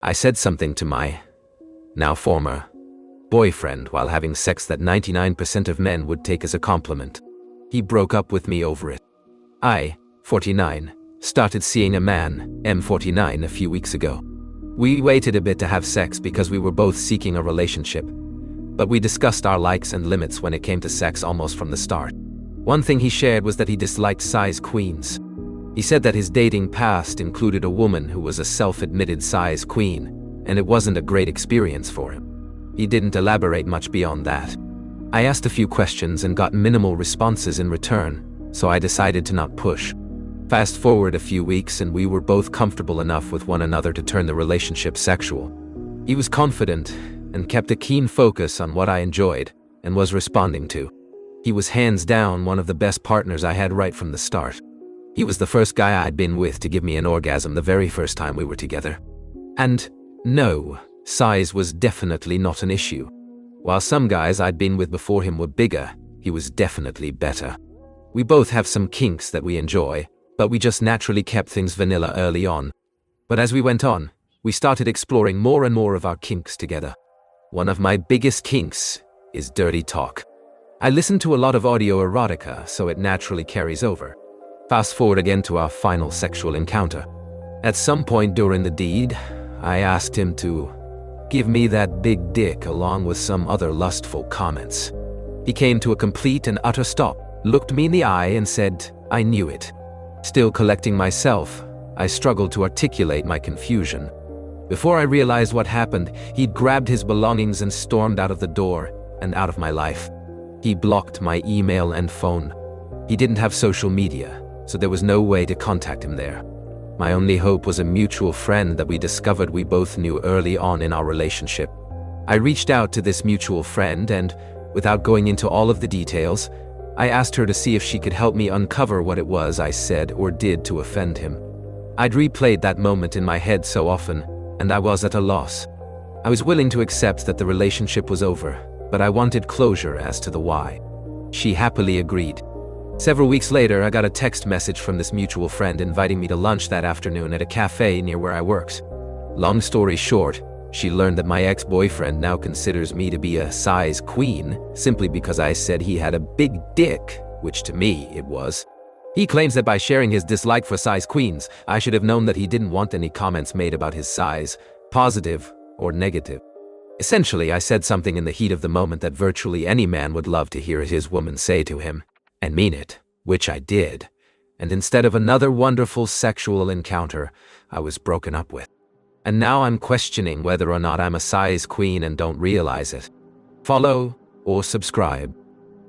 I said something to my now former boyfriend while having sex that 99% of men would take as a compliment. He broke up with me over it. I, 49, started seeing a man, M49, a few weeks ago. We waited a bit to have sex because we were both seeking a relationship, but we discussed our likes and limits when it came to sex almost from the start. One thing he shared was that he disliked size queens. He said that his dating past included a woman who was a self-admitted size queen, and it wasn't a great experience for him. He didn't elaborate much beyond that. I asked a few questions and got minimal responses in return, so I decided to not push. Fast forward a few weeks and we were both comfortable enough with one another to turn the relationship sexual. He was confident and kept a keen focus on what I enjoyed and was responding to. He was hands down one of the best partners I had right from the start. He was the first guy I'd been with to give me an orgasm the very first time we were together. And no, size was definitely not an issue. While some guys I'd been with before him were bigger, he was definitely better. We both have some kinks that we enjoy, but we just naturally kept things vanilla early on. But as we went on, we started exploring more and more of our kinks together. One of my biggest kinks is dirty talk. I listen to a lot of audio erotica, so it naturally carries over. Fast forward again to our final sexual encounter. At some point during the deed, I asked him to give me that big dick along with some other lustful comments. He came to a complete and utter stop, looked me in the eye and said, "I knew it." Still collecting myself, I struggled to articulate my confusion. Before I realized what happened, he'd grabbed his belongings and stormed out of the door and out of my life. He blocked my email and phone. He didn't have social media, so there was no way to contact him there. My only hope was a mutual friend that we discovered we both knew early on in our relationship. I reached out to this mutual friend and, without going into all of the details, I asked her to see if she could help me uncover what it was I said or did to offend him. I'd replayed that moment in my head so often, and I was at a loss. I was willing to accept that the relationship was over, but I wanted closure as to the why. She happily agreed. Several weeks later, I got a text message from this mutual friend inviting me to lunch that afternoon at a cafe near where I worked. Long story short, she learned that my ex-boyfriend now considers me to be a size queen simply because I said he had a big dick, which to me it was. He claims that by sharing his dislike for size queens, I should have known that he didn't want any comments made about his size, positive or negative. Essentially, I said something in the heat of the moment that virtually any man would love to hear his woman say to him, and mean it, which I did. And instead of another wonderful sexual encounter, I was broken up with. And now I'm questioning whether or not I'm a size queen and don't realize it. Follow or subscribe.